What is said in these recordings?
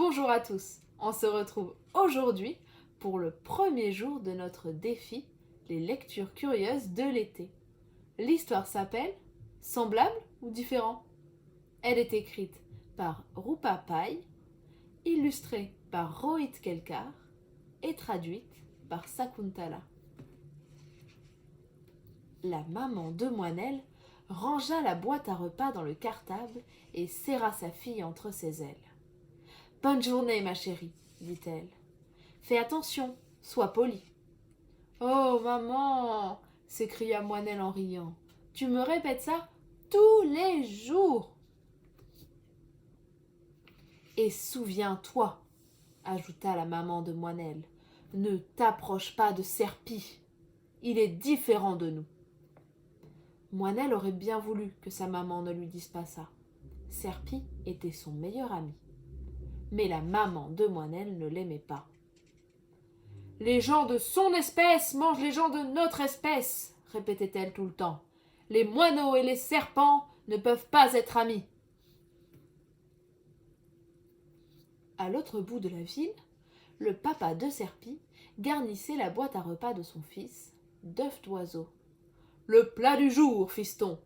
Bonjour à tous, on se retrouve aujourd'hui pour le premier jour de notre défi, les lectures curieuses de l'été. L'histoire s'appelle Semblable ou différent? Elle est écrite par Rupa Pai, illustrée par Rohit Kelkar et traduite par Sakuntala. La maman de Moinelle rangea la boîte à repas dans le cartable et serra sa fille entre ses ailes. « Bonne journée, ma chérie, dit-elle. Fais attention, sois polie. Oh, maman, s'écria Moinelle en riant. Tu me répètes ça tous les jours. Et souviens-toi, ajouta la maman de Moinelle, ne t'approche pas de Serpi. Il est différent de nous. Moinelle aurait bien voulu que sa maman ne lui dise pas ça. Serpi était son meilleur ami. Mais la maman de Moinelle ne l'aimait pas. Les gens de son espèce mangent les gens de notre espèce, répétait-elle tout le temps. Les moineaux et les serpents ne peuvent pas être amis. À l'autre bout de la ville, le papa de Serpi garnissait la boîte à repas de son fils d'œufs d'oiseau. Le plat du jour, fiston,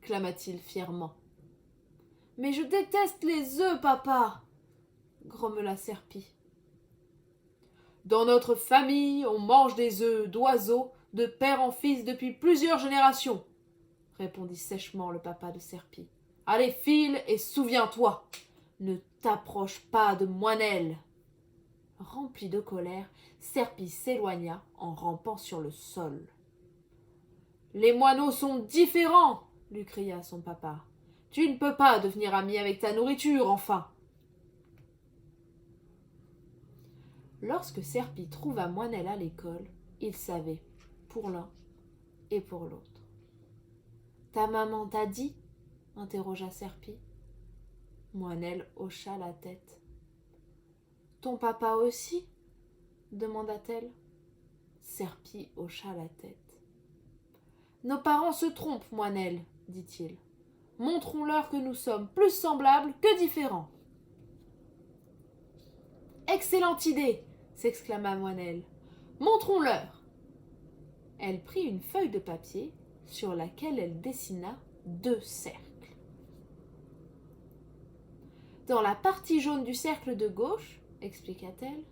clama-t-il fièrement. Mais je déteste les œufs, papa, grommela Serpi. Dans notre famille, on mange des œufs d'oiseaux de père en fils depuis plusieurs générations, répondit sèchement le papa de Serpi. Allez, file et souviens-toi, ne t'approche pas de Moinelle. Rempli de colère, Serpi s'éloigna en rampant sur le sol. Les moineaux sont différents, lui cria son papa. Tu ne peux pas devenir ami avec ta nourriture, enfin. Lorsque Serpi trouva Moinelle à l'école, il savait, pour l'un et pour l'autre. Ta maman t'a dit? Interrogea Serpi. Moinelle hocha la tête. Ton papa aussi? Demanda-t-elle. Serpi hocha la tête. Nos parents se trompent, Moinelle, dit-il. Montrons-leur que nous sommes plus semblables que différents. Excellente idée, s'exclama Moinelle. Montrons-leur. Elle prit une feuille de papier sur laquelle elle dessina 2 cercles. Dans la partie jaune du cercle de gauche, expliqua-t-elle,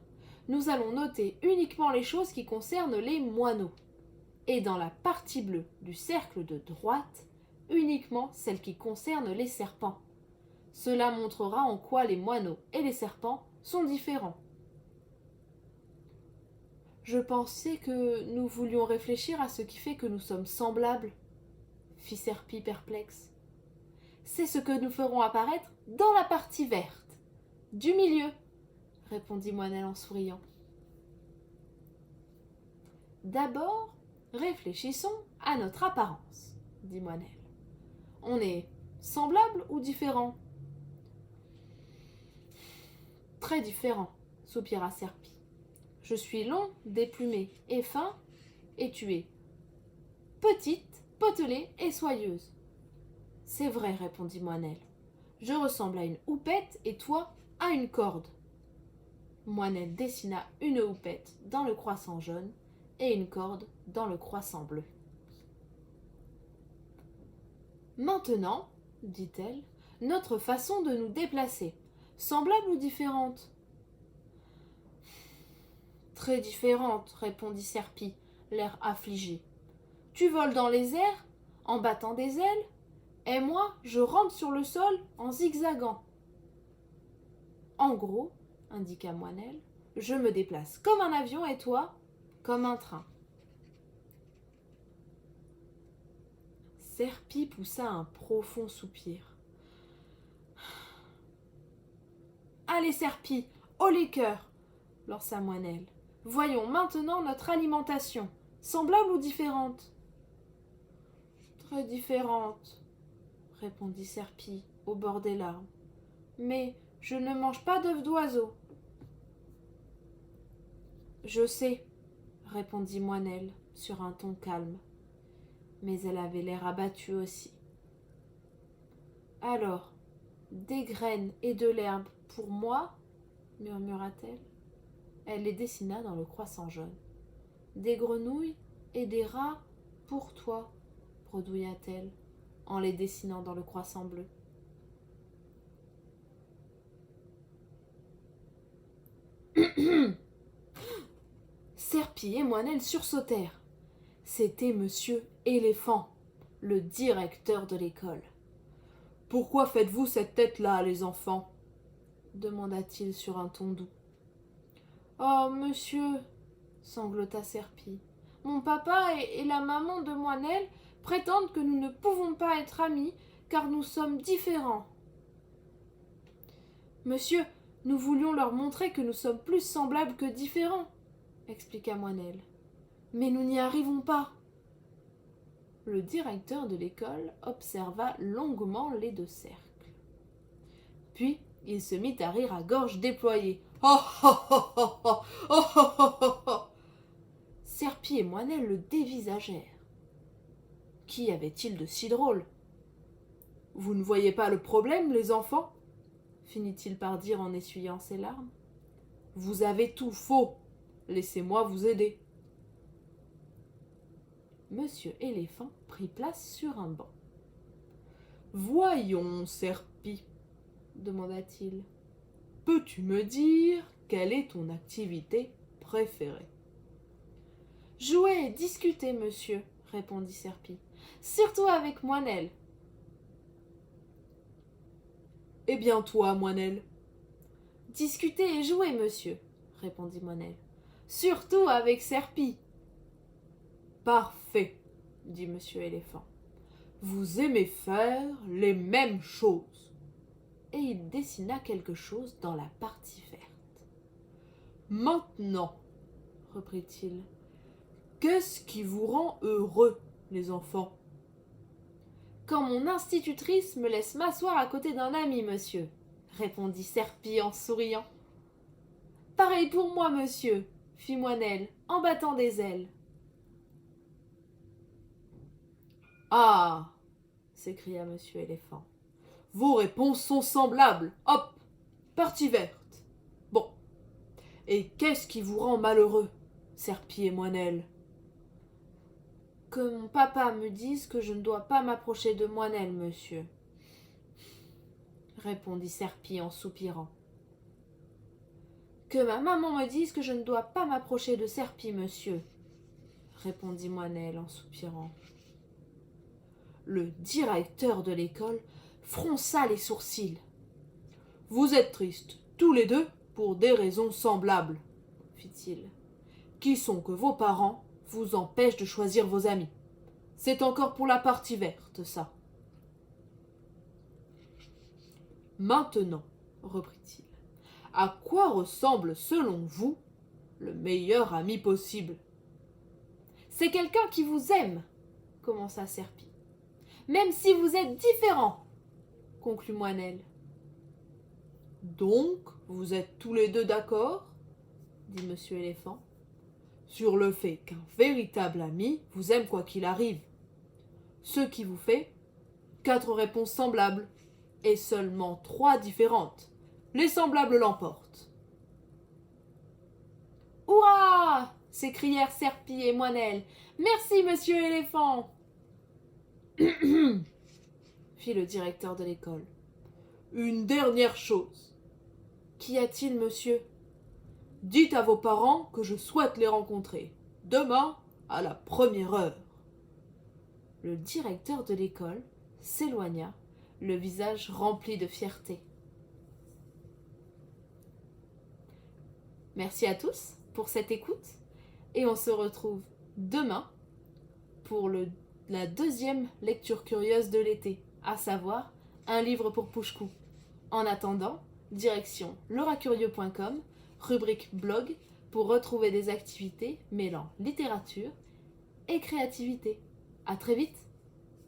nous allons noter uniquement les choses qui concernent les moineaux. Et dans la partie bleue du cercle de droite, uniquement celles qui concernent les serpents. Cela montrera en quoi les moineaux et les serpents sont différents. Je pensais que nous voulions réfléchir à ce qui fait que nous sommes semblables, fit Serpi perplexe. C'est ce que nous ferons apparaître dans la partie verte, du milieu, répondit Moinelle en souriant. D'abord, réfléchissons à notre apparence, dit Moinelle. On est semblable ou différent? Très différent, soupira Serpi. Je suis long, déplumé et fin, et tu es petite, potelée et soyeuse. C'est vrai, répondit Moinelle. Je ressemble à une houppette et toi à une corde. Moinelle dessina une houppette dans le croissant jaune et une corde dans le croissant bleu. Maintenant, dit-elle, notre façon de nous déplacer, semblable ou différente? Très différente, répondit Serpi, l'air affligé. Tu voles dans les airs, en battant des ailes, et moi, je rampe sur le sol en zigzagant. En gros, indiqua Moinelle, je me déplace comme un avion et toi, comme un train. Serpi poussa un profond soupir. Allez, Serpi, haut les cœurs, lança Moinelle. Voyons maintenant notre alimentation, semblable ou différente? Très différente, répondit Serpi, au bord des larmes. Mais je ne mange pas d'œufs d'oiseau. Je sais, répondit Moinelle, sur un ton calme. Mais elle avait l'air abattue aussi. Alors, des graines et de l'herbe pour moi murmura-t-elle. Elle les dessina dans le croissant jaune. Des grenouilles et des rats pour toi, bredouilla-t-elle, en les dessinant dans le croissant bleu. Serpy et Moinelle sursautèrent. C'était Monsieur Éléphant, le directeur de l'école. « Pourquoi faites-vous cette tête-là, les enfants ?» demanda-t-il sur un ton doux. « Oh, monsieur, sanglota Serpy, mon papa et la maman de Moinelle prétendent que nous ne pouvons pas être amis car nous sommes différents. Monsieur, nous voulions leur montrer que nous sommes plus semblables que différents, expliqua Moinelle. Mais nous n'y arrivons pas. Le directeur de l'école observa longuement les deux cercles. Puis il se mit à rire à gorge déployée. Oh oh oh oh oh oh oh oh oh. Serpy et Moinelle le dévisagèrent. Qu'y avait-il de si drôle? Vous ne voyez pas le problème, les enfants? Finit-il par dire en essuyant ses larmes. Vous avez tout faux. Laissez-moi vous aider. Monsieur Éléphant prit place sur un banc. Voyons, Serpy, demanda-t-il. Peux-tu me dire quelle est ton activité préférée? Jouer et discuter, monsieur, répondit Serpy. Surtout avec Moinelle. Eh bien toi, Moinelle? Discuter et jouer, monsieur, répondit Moinelle. Surtout avec Serpy. Parfait, dit Monsieur Éléphant. Vous aimez faire les mêmes choses. Et il dessina quelque chose dans la partie verte. Maintenant, reprit-il, qu'est-ce qui vous rend heureux, les enfants? Quand mon institutrice me laisse m'asseoir à côté d'un ami, monsieur, répondit Serpy en souriant. Pareil pour moi, monsieur, fit Moinelle, en battant des ailes. Ah, s'écria Monsieur Éléphant. Vos réponses sont semblables. Hop, partie verte. Bon. Et qu'est-ce qui vous rend malheureux, Serpy et Moinelle? Que mon papa me dise que je ne dois pas m'approcher de Moinelle, monsieur, répondit Serpy en soupirant. Que ma maman me dise que je ne dois pas m'approcher de Serpy, monsieur, répondit Moinelle en soupirant. Le directeur de l'école fronça les sourcils. Vous êtes tristes, tous les deux, pour des raisons semblables, fit-il. Qui sont que vos parents vous empêchent de choisir vos amis. C'est encore pour la partie verte, ça. Maintenant, reprit-il, à quoi ressemble, selon vous, le meilleur ami possible? C'est quelqu'un qui vous aime, commença Serpy. Même si vous êtes différents, conclut Moinelle. Donc, vous êtes tous les deux d'accord, dit Monsieur Éléphant, sur le fait qu'un véritable ami vous aime quoi qu'il arrive. Ce qui vous fait 4 réponses semblables et seulement 3 différentes. Les semblables l'emportent. Hurrah! S'écrièrent Serpy et Moinelle. Merci, Monsieur Éléphant! Fit le directeur de l'école. Une dernière chose. Qu'y a-t-il, monsieur? Dites à vos parents que je souhaite les rencontrer. Demain, à la 1re heure. Le directeur de l'école s'éloigna, le visage rempli de fierté. Merci à tous pour cette écoute et on se retrouve demain pour la 2e lecture curieuse de l'été, à savoir un livre pour Pouchkou. En attendant, direction lauracurieux.com, rubrique blog, pour retrouver des activités mêlant littérature et créativité. À très vite!